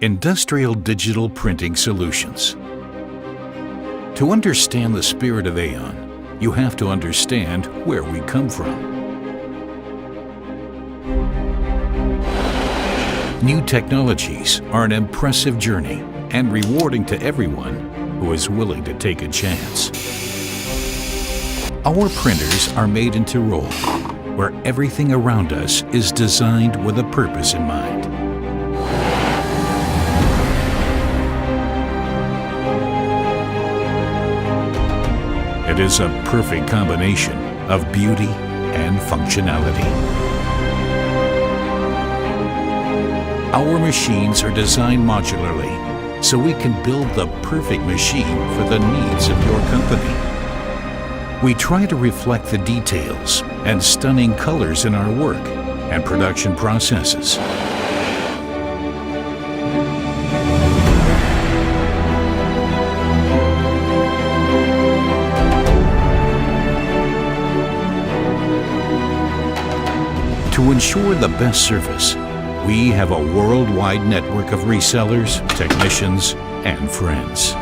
Industrial digital printing solutions. To understand the spirit of Aeon, you have to understand where we come from. New technologies are an impressive journey and rewarding to everyone who is willing to take a chance. Our printers are made into roll, where everything around us is designed with a purpose in mind. It is a perfect combination of beauty and functionality. Our machines are designed modularly, so we can build the perfect machine for the needs of your company. We try to reflect the details and stunning colors in our work and production processes. To ensure the best service, we have a worldwide network of resellers, technicians, and friends.